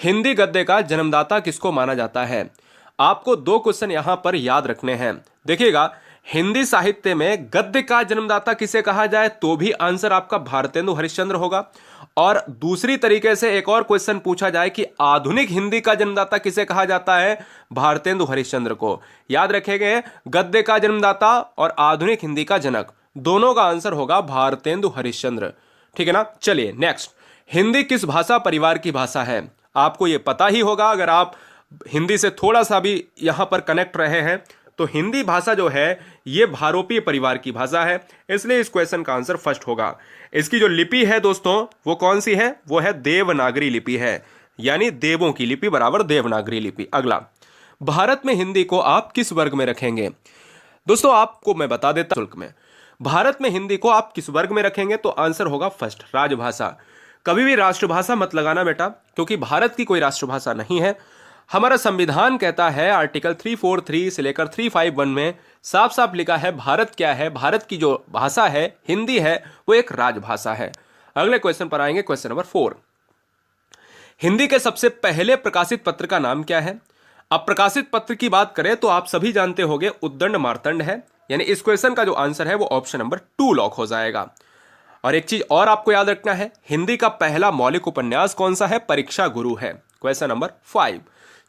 हिंदी गद्य का जन्मदाता किसको माना जाता है? आपको दो क्वेश्चन यहां पर याद रखने हैं। देखिएगा, हिंदी साहित्य में गद्य का जन्मदाता किसे कहा जाए तो भी आंसर आपका भारतेंदु हरिश्चंद्र होगा। और दूसरी तरीके से एक और क्वेश्चन पूछा जाए कि आधुनिक हिंदी का जन्मदाता किसे कहा जाता है? भारतेंदु हरिश्चंद्र को। याद रखेंगे, गद्य का जन्मदाता और आधुनिक हिंदी का जनक, दोनों का आंसर होगा भारतेंदु हरिश्चंद्र। ठीक है ना। चलिए नेक्स्ट, हिंदी किस भाषा परिवार की भाषा है? आपको यह पता ही होगा अगर आप हिंदी से थोड़ा सा भी यहां पर कनेक्ट रहे हैं। तो हिंदी भाषा जो है यह भारोपीय परिवार की भाषा है, इसलिए इस क्वेश्चन का आंसर फर्स्ट होगा। इसकी जो लिपि है दोस्तों वो कौन सी है? वो है देवनागरी लिपि है, यानी देवों की लिपि बराबर देवनागरी लिपि। अगला, भारत में हिंदी को आप किस वर्ग में रखेंगे? दोस्तों आपको मैं बता देता शुल्क में, भारत में हिंदी को आप किस वर्ग में रखेंगे तो आंसर होगा फर्स्ट, राजभाषा। कभी भी राष्ट्रभाषा मत लगाना बेटा, क्योंकि भारत की कोई राष्ट्रभाषा नहीं है। हमारा संविधान कहता है आर्टिकल 343 से लेकर 351 में साफ साफ लिखा है भारत क्या है, भारत की जो भाषा है हिंदी है वो एक राजभाषा है। अगले क्वेश्चन पर आएंगे, क्वेश्चन नंबर 4। हिंदी के सबसे पहले प्रकाशित पत्र का नाम क्या है? अब प्रकाशित पत्र की बात करें तो आप सभी जानते होंगे उद्दंड मार्तंड है, यानी इस क्वेश्चन का जो आंसर है वो ऑप्शन नंबर 2 लॉक हो जाएगा। और एक चीज और आपको याद रखना है, हिंदी का पहला मौलिक उपन्यास कौन सा है? परीक्षा गुरु है। क्वेश्चन नंबर 5,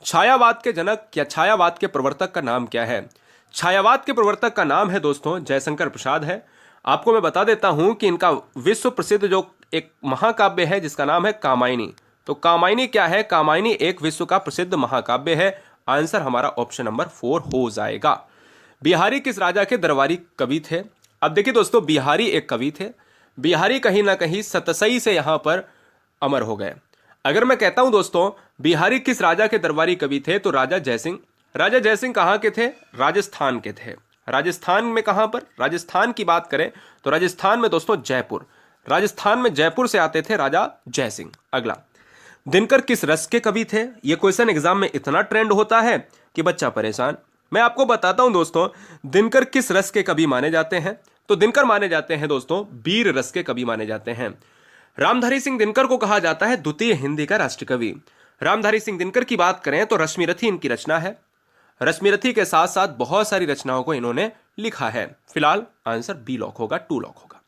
छायावाद के जनक या छायावाद के प्रवर्तक का नाम क्या है? छायावाद के प्रवर्तक का नाम है दोस्तों जयशंकर प्रसाद है। आपको मैं बता देता हूं कि इनका विश्व प्रसिद्ध जो एक महाकाव्य है जिसका नाम है कामायनी। तो कामायनी क्या है? कामायनी एक विश्व का प्रसिद्ध महाकाव्य है। आंसर हमारा ऑप्शन नंबर 4 हो जाएगा। बिहारी किस राजा के दरबारी कवि थे? अब देखिए दोस्तों, बिहारी एक कवि थे। बिहारी कहीं ना कहीं सतसई से यहां पर अमर हो गए। अगर मैं कहता हूं दोस्तों बिहारी किस राजा के दरबारी कवि थे तो राजा जयसिंह। राजा जयसिंह कहां के थे? राजस्थान के थे। राजस्थान में कहां पर? राजस्थान की बात करें तो राजस्थान में दोस्तों जयपुर। राजस्थान में जयपुर से आते थे राजा जयसिंह। अगला, दिनकर किस रस के कवि थे? यह क्वेश्चन एग्जाम में इतना ट्रेंड होता है कि बच्चा परेशान। मैं आपको बताता हूं दोस्तों दिनकर किस रस के कवि माने जाते हैं। तो दिनकर माने जाते हैं दोस्तों वीर रस के कवि माने जाते हैं। रामधारी सिंह दिनकर को कहा जाता है द्वितीय हिंदी का राष्ट्र कवि। रामधारी सिंह दिनकर की बात करें तो रश्मिरथी इनकी रचना है। रश्मिरथी के साथ साथ बहुत सारी रचनाओं को इन्होंने लिखा है। फिलहाल आंसर बी लॉक होगा, 2 लॉक होगा।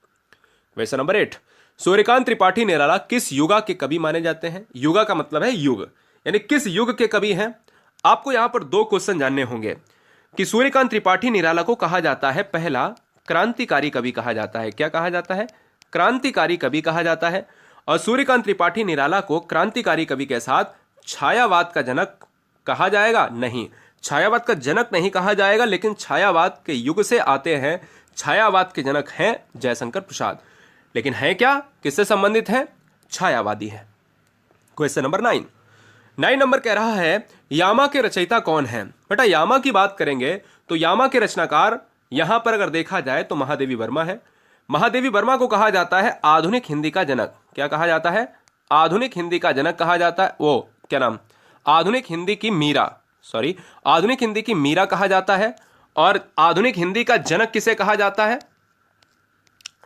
क्वेश्चन नंबर 8, सूर्यकांत त्रिपाठी निराला किस युगा के कवि माने जाते हैं? युगा का मतलब है युग, यानी किस युग के कवि हैं? आपको यहां पर 2 क्वेश्चन जानने होंगे कि सूर्यकांत त्रिपाठी निराला को कहा जाता है पहला क्रांतिकारी कवि कहा जाता है। क्या कहा जाता है? क्रांतिकारी कवि कहा जाता है। और सूर्यकांत त्रिपाठी निराला को क्रांतिकारी कवि के साथ छायावाद का जनक कहा जाएगा? नहीं, छायावाद का जनक नहीं कहा जाएगा, लेकिन छायावाद के युग से आते हैं। छायावाद के जनक हैं जयशंकर प्रसाद, लेकिन है क्या, किससे संबंधित है? छायावादी है। क्वेश्चन नंबर 9 नंबर कह रहा है यामा के रचयिता कौन है? बेटा यामा की बात करेंगे तो यामा के रचनाकार यहां पर अगर देखा जाए तो महादेवी वर्मा है। महादेवी वर्मा को कहा जाता है आधुनिक हिंदी का जनक। क्या कहा जाता है? आधुनिक हिंदी का जनक कहा जाता है। वो क्या नाम? आधुनिक हिंदी की मीरा, आधुनिक हिंदी की मीरा कहा जाता है। और आधुनिक हिंदी का जनक किसे कहा जाता है?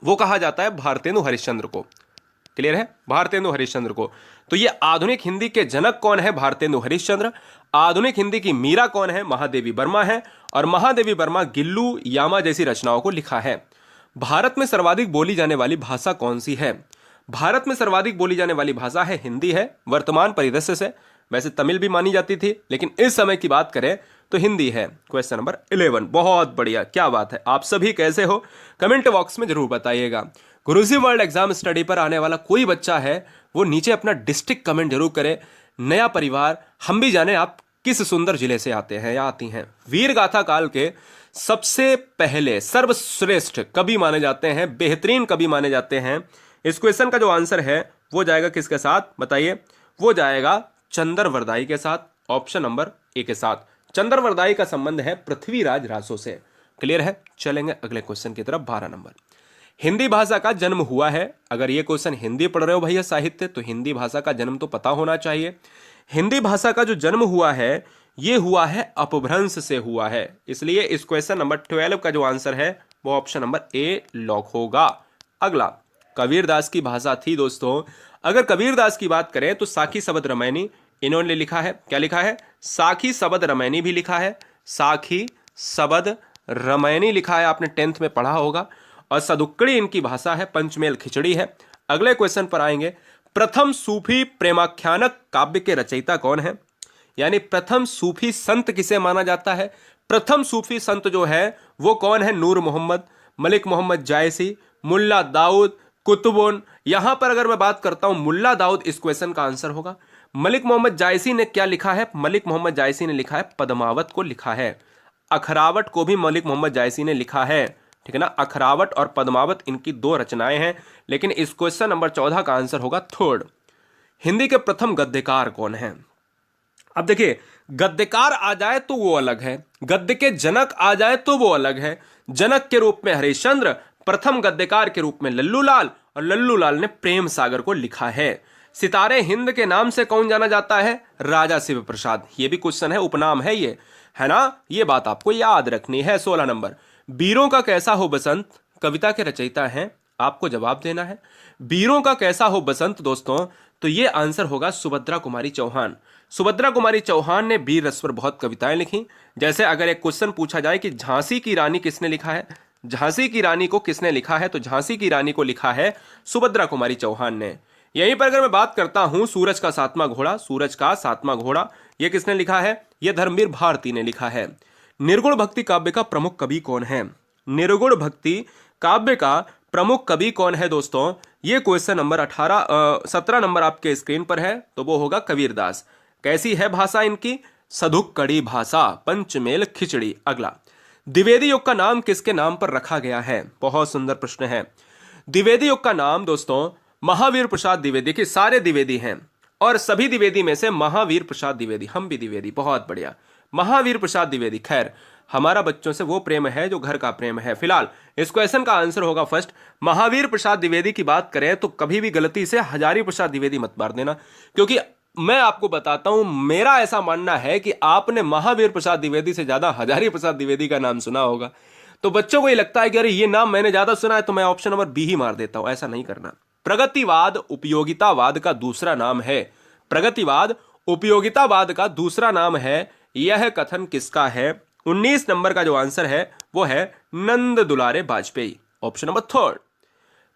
वो कहा जाता है भारतेंदु हरिश्चंद्र को। क्लियर है? भारतेंदु हरिश्चंद्र को। तो ये आधुनिक हिंदी के जनक कौन है? भारतेंदु हरिश्चंद्र। आधुनिक हिंदी की मीरा कौन है? महादेवी वर्मा है। और महादेवी वर्मा गिल्लू यामा जैसी रचनाओं को लिखा है। भारत में सर्वाधिक बोली जाने वाली भाषा कौन सी है? भारत में सर्वाधिक बोली जाने वाली भाषा है हिंदी है वर्तमान परिदृश्य से। वैसे तमिल भी मानी जाती थी, लेकिन इस समय की बात करें तो हिंदी है। क्वेश्चन नंबर 11, बहुत बढ़िया, क्या बात है। आप सभी कैसे हो कमेंट बॉक्स में जरूर बताइएगा। गुरुजी वर्ल्ड एग्जाम स्टडी पर आने वाला कोई बच्चा है वो नीचे अपना डिस्ट्रिक्ट कमेंट जरूर करे। नया परिवार, हम भी जाने आप किस सुंदर जिले से आते हैं या आती हैं। वीर गाथा काल के सबसे पहले सर्वश्रेष्ठ कवि माने जाते हैं, बेहतरीन कवि माने जाते हैं। इस क्वेश्चन का जो आंसर है वो जाएगा किसके साथ बताइए? वो जाएगा चंद्रवरदाई के साथ, ऑप्शन नंबर ए के साथ। चंद्रवरदाई का संबंध है पृथ्वीराज रासो से। क्लियर है? चलेंगे अगले क्वेश्चन की तरफ। 12 नंबर, हिंदी भाषा का जन्म हुआ है। अगर ये क्वेश्चन हिंदी पढ़ रहे हो भैया साहित्य, तो हिंदी भाषा का जन्म तो पता होना चाहिए। हिंदी भाषा का जो जन्म हुआ है ये हुआ है अपभ्रंश से हुआ है, इसलिए इस क्वेश्चन नंबर 12 का जो आंसर है वो ऑप्शन नंबर ए लॉक होगा। अगला, कबीरदास की भाषा थी दोस्तों। अगर कबीरदास की बात करें तो साखी शब्द रामायणी इन्होंने लिखा है, क्या लिखा है, साखी सबद रमैनी भी लिखा है, साखी सबद रमैनी लिखा है, आपने 10th में पढ़ा होगा। और सदुक्कड़ी इनकी भाषा है, पंचमेल खिचड़ी है। अगले क्वेश्चन पर आएंगे, प्रथम सूफी प्रेमाख्यानक काव्य के रचयिता कौन है, यानी प्रथम सूफी संत किसे माना जाता है। प्रथम सूफी संत जो है वो कौन है, नूर मोहम्मद, मलिक मोहम्मद जायसी, मुल्ला दाऊद, कुतुबुन। यहां पर अगर मैं बात करता हूं मुल्ला दाऊद, इस क्वेश्चन का आंसर होगा। मलिक मोहम्मद जायसी ने क्या लिखा है, मलिक मोहम्मद जायसी ने लिखा है पद्मावत को लिखा है। अखरावट को भी मलिक मोहम्मद जायसी ने लिखा है, ठीक है ना। अखरावट और पद्मावत इनकी दो रचनाएं हैं, लेकिन इस क्वेश्चन नंबर 14 का आंसर होगा थर्ड। हिंदी के प्रथम गद्यकार कौन है। अब देखिए, गद्यकार आ जाए तो वो अलग है, गद्य के जनक आ जाए तो वो अलग है। जनक के रूप में हरिश्चंद्र, प्रथम गद्यकार के रूप में लल्लू लाल, और लल्लू लाल ने प्रेम सागर को लिखा है। सितारे हिंद के नाम से कौन जाना जाता है, राजा शिव प्रसाद। ये भी क्वेश्चन है, उपनाम है ये, है ना। ये बात आपको याद रखनी है। 16 नंबर, वीरों का कैसा हो बसंत कविता के रचयिता हैं, आपको जवाब देना है। वीरों का कैसा हो बसंत दोस्तों, तो ये आंसर होगा सुभद्रा कुमारी चौहान। सुभद्रा कुमारी चौहान ने वीर रस पर बहुत कविताएं लिखी। जैसे अगर एक क्वेश्चन पूछा जाए कि झांसी की रानी किसने लिखा है, झांसी की रानी को किसने लिखा है, तो झांसी की रानी को लिखा है सुभद्रा कुमारी चौहान ने। यहीं पर अगर मैं बात करता हूं सूरज का सातवां घोड़ा, सूरज का सातवां घोड़ा, यह किसने लिखा है, यह धर्मवीर भारती ने लिखा है। निर्गुण भक्ति काव्य का प्रमुख कवि कौन है, निर्गुण भक्ति काव्य का प्रमुख कवि कौन है दोस्तों, ये क्वेश्चन नंबर 17 नंबर आपके स्क्रीन पर है, तो वो होगा कबीरदास। कैसी है भाषा इनकी, सधुक्कड़ी भाषा, पंचमेल खिचड़ी। अगला, द्विवेदी युग का नाम किसके नाम पर रखा गया है, बहुत सुंदर प्रश्न है। द्विवेदी युग का नाम दोस्तों महावीर प्रसाद द्विवेदी के, सारे द्विवेदी हैं और सभी द्विवेदी में से महावीर प्रसाद द्विवेदी, हम भी द्विवेदी, बहुत बढ़िया, महावीर प्रसाद द्विवेदी। खैर, हमारा बच्चों से वो प्रेम है जो घर का प्रेम है। फिलहाल इस क्वेश्चन का आंसर होगा फर्स्ट, महावीर प्रसाद द्विवेदी की बात करें तो कभी भी गलती से हजारी प्रसाद द्विवेदी मत मार देना, क्योंकि मैं आपको बताता हूं, मेरा ऐसा मानना है कि आपने महावीर प्रसाद द्विवेदी से ज्यादा हजारी प्रसाद द्विवेदी का नाम सुना होगा। तो बच्चों को ये लगता है कि अरे ये नाम मैंने ज्यादा सुना है तो मैं ऑप्शन नंबर बी ही मार देता हूं, ऐसा नहीं करना। प्रगतिवाद उपयोगितावाद का दूसरा नाम है, प्रगतिवाद उपयोगितावाद का दूसरा नाम है, यह कथन किसका है। 19 नंबर का जो आंसर है वो है नंद दुलारे Vajpayee, option number third.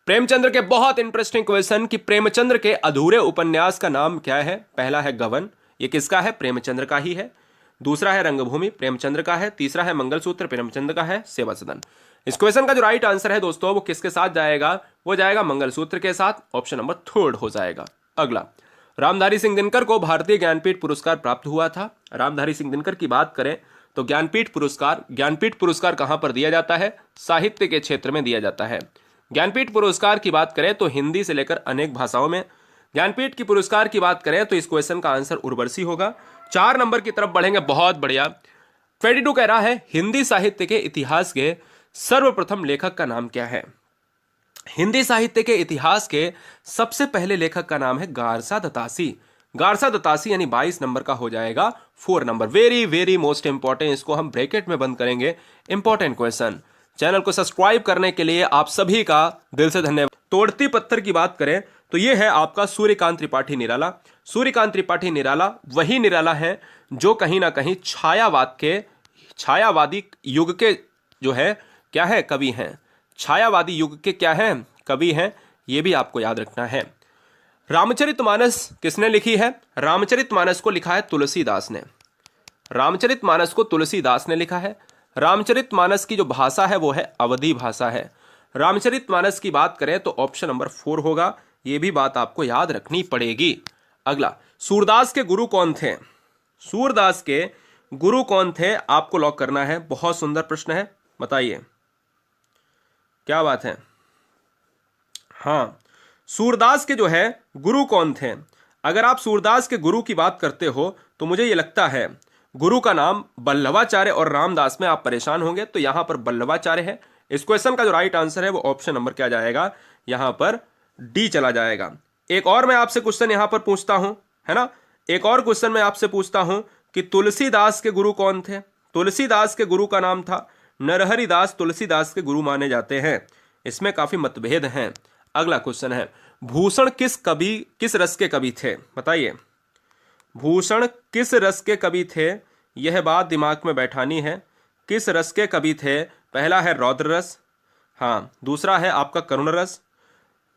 Premchandra के बहुत इंटरेस्टिंग क्वेश्चन कि प्रेमचंद्र के अधूरे उपन्यास का नाम क्या है। पहला है गबन, ये किसका है, प्रेमचंद्र का ही है। दूसरा है रंगभूमि, प्रेमचंद्र का है। तीसरा है मंगलसूत्र, प्रेमचंद्र का है। सेवा सदन, इस क्वेश्चन का जो राइट आंसर है दोस्तों वो किसके साथ जाएगा, वो जाएगा मंगलसूत्र के साथ, ऑप्शन नंबर थर्ड हो जाएगा। अगला, रामधारी सिंह दिनकर को भारतीय ज्ञानपीठ पुरस्कार प्राप्त हुआ था। रामधारी सिंह दिनकर की बात करें तो ज्ञानपीठ पुरस्कार कहां पर दिया जाता है, साहित्य के क्षेत्र में दिया जाता है। ज्ञानपीठ पुरस्कार की बात करें तो हिंदी से लेकर अनेक भाषाओं में। ज्ञानपीठ की पुरस्कार की बात करें तो इस क्वेश्चन का आंसर उर्वशी होगा। 4 नंबर की तरफ बढ़ेंगे, बहुत बढ़िया। 22 कह रहा है हिंदी साहित्य के इतिहास के सर्वप्रथम लेखक का नाम क्या है। हिंदी साहित्य के इतिहास के सबसे पहले लेखक का नाम है गारसा दत्तासी। गारसा दत्तासी यानी 22 नंबर का हो जाएगा 4 number. Very very most important, इसको हम ब्रैकेट में बंद करेंगे, इंपॉर्टेंट क्वेश्चन। चैनल को सब्सक्राइब करने के लिए आप सभी का दिल से धन्यवाद। तोड़ती पत्थर की बात करें तो यह है आपका सूर्यकांत त्रिपाठी निराला। सूर्यकांत त्रिपाठी निराला वही निराला है जो कहीं ना कहीं छायावादी युग के जो है क्या है, कवि हैं। छायावादी युग के क्या हैं, कवि हैं, यह भी आपको याद रखना है। रामचरितमानस किसने लिखी है, रामचरितमानस को लिखा है तुलसीदास ने। रामचरितमानस को तुलसीदास ने लिखा है। रामचरितमानस की जो भाषा है वो है अवधी भाषा है। रामचरितमानस की बात करें तो ऑप्शन नंबर 4 होगा, यह भी बात आपको याद रखनी पड़ेगी। अगला, सूरदास के गुरु कौन थे, सूरदास के गुरु कौन थे, आपको लॉक करना है। बहुत सुंदर प्रश्न है, बताइए क्या बात है। हाँ, सूरदास के जो है गुरु कौन थे। अगर आप सूरदास के गुरु की बात करते हो तो मुझे यह लगता है गुरु का नाम बल्लभाचार्य और रामदास में आप परेशान होंगे, तो यहां पर बल्लभाचार्य है। इस क्वेश्चन का जो राइट आंसर है वो ऑप्शन नंबर क्या जाएगा, यहां पर डी चला जाएगा। एक और मैं आपसे क्वेश्चन यहां पर पूछता हूं, है ना, एक और क्वेश्चन मैं आपसे पूछता हूं कि तुलसीदास के गुरु कौन थे। तुलसीदास के गुरु का नाम था नरहरिदास, तुलसीदास के गुरु माने जाते हैं। इसमें काफी मतभेद हैं। अगला क्वेश्चन है, भूषण किस रस के कवि थे, बताइए। भूषण किस रस के कवि थे, यह बात दिमाग में बैठानी है। किस रस के कवि थे? पहला है रौद्र रस, हाँ, दूसरा है आपका करुण रस,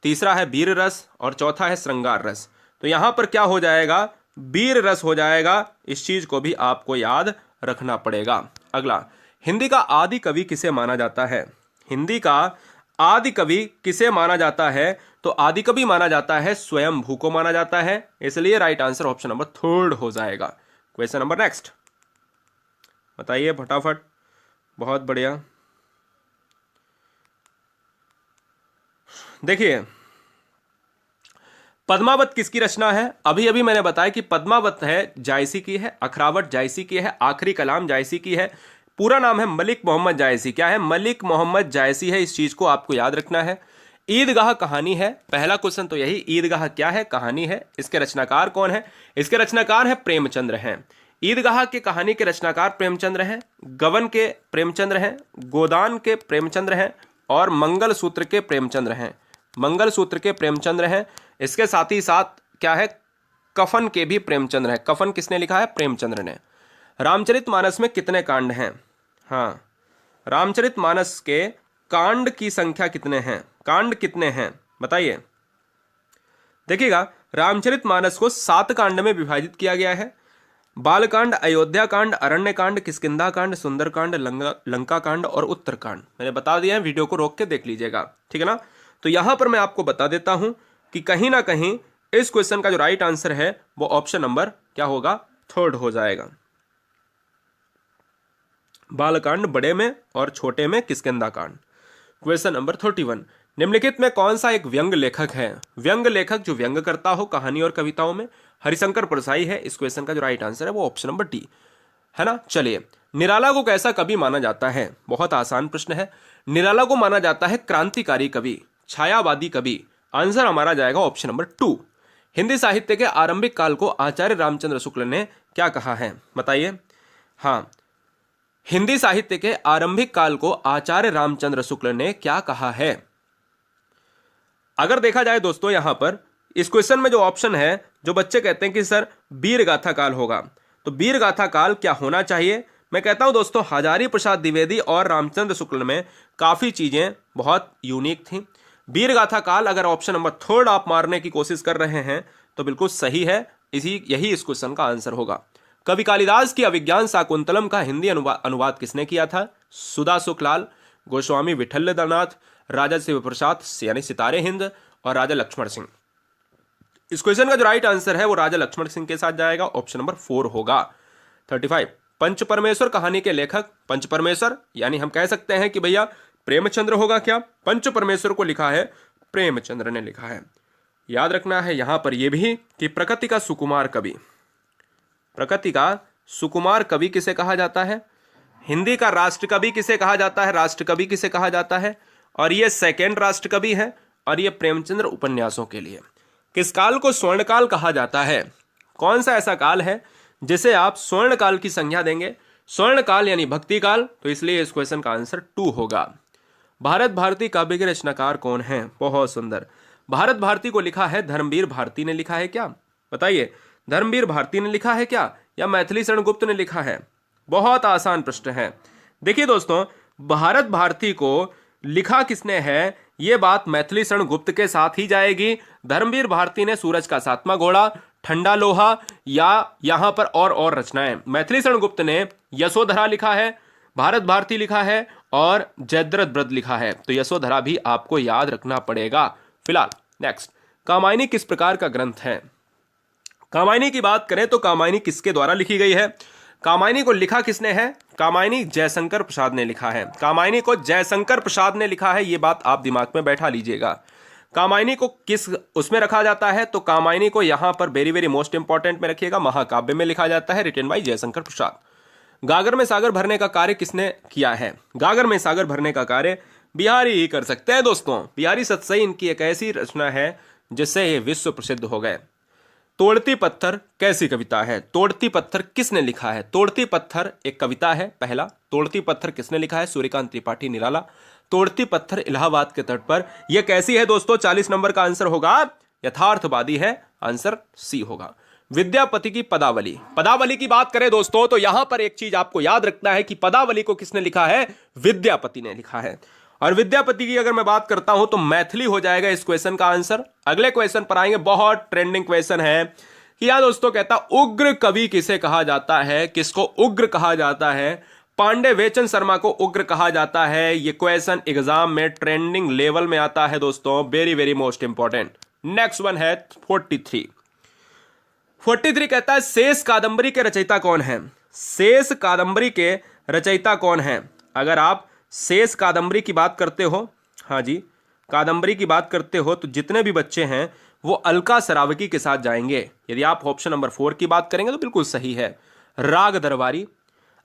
तीसरा है वीर रस और चौथा है श्रृंगार रस। तो यहां पर क्या हो जाएगा? वीर रस हो जाएगा। इस चीज को भी आपको याद रखना पड़ेगा। अगला, हिंदी का आदि कवि किसे माना जाता है? हिंदी का आदि कवि किसे माना जाता है? तो आदि कवि माना जाता है स्वयंभू को माना जाता है, इसलिए राइट आंसर ऑप्शन नंबर 3 हो जाएगा। क्वेश्चन नंबर नेक्स्ट, बताइए फटाफट। बहुत बढ़िया। देखिए, पद्मावत किसकी रचना है? अभी अभी मैंने बताया कि पद्मावत है जायसी की है, अखरावट जायसी की है, आखिरी कलाम जायसी की है। पूरा नाम है मलिक मोहम्मद जायसी। क्या है? मलिक मोहम्मद जायसी है। इस चीज को आपको याद रखना है। ईदगाह कहानी है, पहला क्वेश्चन तो यही, ईदगाह क्या है? कहानी है। इसके रचनाकार कौन है? इसके रचनाकार है प्रेमचंद्र हैं। ईदगाह के कहानी के रचनाकार प्रेमचंद्र हैं, गबन के प्रेमचंद्र हैं, गोदान के प्रेमचंद्र हैं और मंगल सूत्र के प्रेमचंद्र हैं। मंगल सूत्र के प्रेमचंद्र हैं। इसके साथ ही साथ क्या है? कफन के भी प्रेमचंद्र हैं। कफन किसने लिखा है? प्रेमचंद्र ने। रामचरितमानस में कितने कांड हैं? हाँ, रामचरितमानस के कांड की संख्या कितने हैं? कांड कितने हैं बताइए। देखिएगा, रामचरितमानस को 7 कांड में विभाजित किया गया है। बालकांड, अयोध्या कांड, अरण्य कांड, किष्किंधा कांड, सुंदर कांड, लंका कांड और उत्तर कांड। मैंने बता दिया है, वीडियो को रोक के देख लीजिएगा, ठीक है ना। तो यहां पर मैं आपको बता देता हूं कि कहीं ना कहीं इस क्वेश्चन का जो राइट आंसर है वो ऑप्शन नंबर क्या होगा? 3 हो जाएगा। बालकांड बड़े में और छोटे में किष्किंधा कांड। क्वेश्चन नंबर 31, निम्नलिखित में कौन सा एक व्यंग लेखक है? व्यंग लेखक जो व्यंग करता हो कहानी और कविताओं में, हरिशंकर परसाई है। इस क्वेश्चन का जो राइट आंसर है वो ऑप्शन नंबर डी है ना। चलिए, निराला को कैसा कवि माना जाता है? बहुत आसान प्रश्न है। निराला को माना जाता है क्रांतिकारी कवि, छायावादी कवि। आंसर हमारा जाएगा ऑप्शन नंबर 2। हिंदी साहित्य के आरंभिक काल को आचार्य रामचंद्र शुक्ल ने क्या कहा है? बताइए। हाँ, हिंदी साहित्य के आरंभिक काल को आचार्य रामचंद्र शुक्ल ने क्या कहा है? अगर देखा जाए दोस्तों, यहां पर इस क्वेश्चन में जो ऑप्शन है, जो बच्चे कहते हैं कि सर वीर गाथा काल होगा, तो वीर गाथा काल क्या होना चाहिए? मैं कहता हूं दोस्तों, हजारी प्रसाद द्विवेदी और रामचंद्र शुक्ल में काफी चीजें बहुत यूनिक थी। वीर गाथा काल अगर ऑप्शन नंबर 3 आप मारने की कोशिश कर रहे हैं तो बिल्कुल सही है। यही इस क्वेश्चन का आंसर होगा। कवि कालिदास की अभिज्ञान शाकुंतलम का हिंदी अनुवाद किसने किया था? सुधा सुखलाल, गोस्वामी विठलनाथ, राजा शिव प्रसाद यानी सितारे हिंद और राजा लक्ष्मण सिंह। इस क्वेश्चन का जो राइट आंसर है वो राजा लक्ष्मण सिंह के साथ जाएगा, ऑप्शन नंबर 4 होगा। 35, पंच परमेश्वर कहानी के लेखक, पंच परमेश्वर यानी हम कह सकते हैं कि भैया प्रेमचंद्र होगा क्या? पंच परमेश्वर को लिखा है प्रेमचंद्र ने लिखा है। याद रखना है यहां पर यह भी कि प्रकृति का सुकुमार कवि, प्रकृति का सुकुमार कवि किसे कहा जाता है? हिंदी का राष्ट्र कवि किसे कहा जाता है? राष्ट्र कवि किसे कहा जाता है? और ये सेकेंड राष्ट्र कवि है और ये प्रेमचंद्र उपन्यासों के लिए। किस काल को स्वर्णकाल कहा जाता है? कौन सा ऐसा काल है जिसे आप स्वर्ण काल की संज्ञा देंगे? स्वर्ण काल यानी भक्ति काल, तो इसलिए इस क्वेश्चन का आंसर 2 होगा। भारत भारती काव्य के रचनाकार कौन है? बहुत सुंदर। भारत भारती को लिखा है धर्मवीर भारती ने लिखा है क्या? बताइए, धर्मवीर भारती ने लिखा है क्या या मैथिली शरण गुप्त ने लिखा है? बहुत आसान प्रश्न है। देखिए दोस्तों, भारत भारती को लिखा किसने है, यह बात मैथिली शरण गुप्त के साथ ही जाएगी। धर्मवीर भारती ने सूरज का 7वां घोड़ा, ठंडा लोहा या यहां पर और रचनाएं। मैथिली शरण गुप्त ने यशोधरा लिखा है, भारत भारती लिखा है और जयद्रथ ब्रत लिखा है। तो यशोधरा भी आपको याद रखना पड़ेगा। फिलहाल नेक्स्ट, कामायनी किस प्रकार का ग्रंथ है? कामायनी की बात करें तो कामायनी किसके द्वारा लिखी गई है? कामायनी को लिखा किसने है? कामायनी जयशंकर प्रसाद ने लिखा है। कामायनी को जयशंकर प्रसाद ने लिखा है, यह बात आप दिमाग में बैठा लीजिएगा। कामायनी को किस उसमें रखा जाता है? तो कामायनी को यहां पर वेरी वेरी मोस्ट इंपॉर्टेंट में रखिएगा, महाकाव्य में लिखा जाता है, रिटन बाय जयशंकर प्रसाद। गागर में सागर भरने का कार्य किसने किया है? गागर में सागर भरने का कार्य बिहारी ही कर सकते हैं दोस्तों। बिहारी सतसई इनकी एक ऐसी रचना है जिससे ये विश्व प्रसिद्ध हो गए। तोड़ती पत्थर कैसी कविता है? तोड़ती पत्थर किसने लिखा है? तोड़ती पत्थर एक कविता है। पहला, तोड़ती पत्थर किसने लिखा है? सूर्यकांत त्रिपाठी निराला। तोड़ती पत्थर इलाहाबाद के तट पर, यह कैसी है दोस्तों? 40 नंबर का आंसर होगा यथार्थवादी है, आंसर सी होगा। विद्यापति की पदावली। पदावली की बात करें दोस्तों तो यहां पर एक चीज आपको याद रखना है कि पदावली को किसने लिखा है? विद्यापति ने लिखा है। और विद्यापति की अगर मैं बात करता हूं तो मैथिली हो जाएगा इस क्वेश्चन का आंसर। अगले क्वेश्चन पर आएंगे, बहुत ट्रेंडिंग क्वेश्चन है कि यार दोस्तों कहता उग्र कवि किसे कहा जाता है? किसको उग्र कहा जाता है? पांडे वेचन शर्मा को उग्र कहा जाता है। यह क्वेश्चन एग्जाम में ट्रेंडिंग लेवल में आता है दोस्तों, very very most important. Next one है 43 कहता है शेष कादंबरी के रचयिता कौन है? शेष कादंबरी के रचयिता कौन है? अगर आप शेष कादंबरी की बात करते हो, हाँ जी कादंबरी की बात करते हो, तो जितने भी बच्चे हैं वो अलका सरावगी के साथ जाएंगे। यदि आप ऑप्शन नंबर 4 की बात करेंगे तो बिल्कुल सही है, राग दरबारी।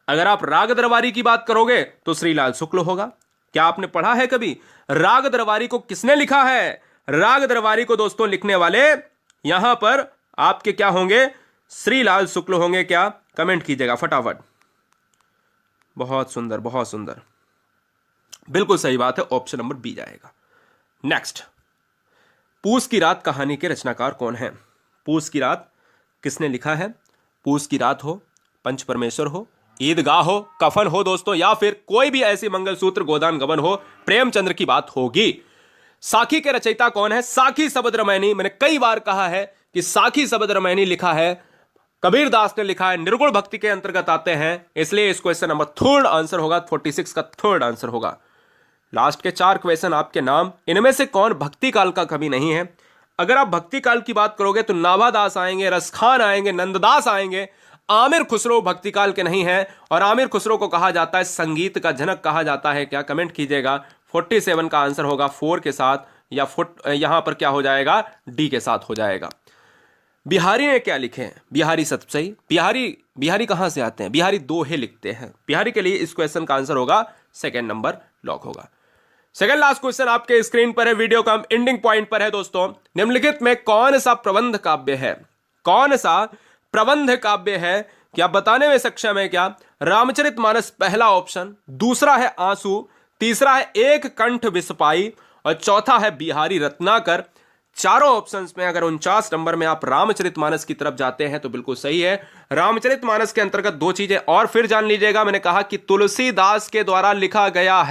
अगर आप राग दरबारी की बात करोगे तो श्रीलाल शुक्ल होगा। क्या आपने पढ़ा है कभी राग दरबारी को किसने लिखा है? राग दरबारी को दोस्तों लिखने वाले यहां पर आपके क्या होंगे? श्रीलाल शुक्ल होंगे। क्या? कमेंट कीजिएगा फटाफट। बहुत सुंदर, बहुत सुंदर, बिल्कुल सही बात है, ऑप्शन नंबर बी जाएगा। नेक्स्ट, पूस की रात कहानी के रचनाकार कौन है? पूस की रात किसने लिखा है? पूस की रात हो, पंच परमेश्वर हो, ईदगाह हो, कफन हो दोस्तों, या फिर कोई भी ऐसी मंगलसूत्र गोदान गबन हो, प्रेमचंद्र की बात होगी। साखी के रचयिता कौन है? साखी शबद रामायणी। मैंने कई बार कहा है कि साखी शबद रामायणी लिखा है कबीर दास ने लिखा है, निर्गुण भक्ति के अंतर्गत आते हैं, इसलिए इस क्वेश्चन नंबर 3 आंसर होगा, 46 का 3 आंसर होगा। लास्ट के 4 क्वेश्चन आपके नाम, इनमें से कौन भक्ति काल का कवि नहीं है? अगर आप भक्ति काल की बात करोगे तो नाभादास आएंगे, रसखान आएंगे, नंददास आएंगे। आमिर खुसरो भक्ति काल के नहीं है, और आमिर खुसरो को कहा जाता है संगीत का जनक कहा जाता है। क्या? कमेंट कीजिएगा। 47 का आंसर होगा 4 के साथ, या यहां पर क्या हो जाएगा? डी के साथ हो जाएगा। बिहारी ने क्या लिखे हैं? बिहारी सतसई। बिहारी कहां से आते हैं? बिहारी दोहे लिखते हैं। बिहारी के लिए इस क्वेश्चन का आंसर होगा सेकंड नंबर लॉक होगा। सेकंड लास्ट क्वेश्चन आपके स्क्रीन पर है, वीडियो का एंडिंग पॉइंट पर है दोस्तों। निम्नलिखित में कौन सा प्रबंध काव्य है? कौन सा प्रबंध काव्य है? क्या बताने में सक्षम है? क्या? रामचरितमानस पहला ऑप्शन, दूसरा है आंसू, तीसरा है एक कंठ विसपाई, और चौथा है बिहारी रत्नाकर। चारों ऑप्शंस में अगर 49 नंबर में आप रामचरितमानस की तरफ जाते हैं तो बिल्कुल सही है। रामचरितमानस के अंतर्गत 2 चीजें और फिर जान लीजिएगा। मैंने कहा कि तुलसीदास के द्वारा लिखा गया है।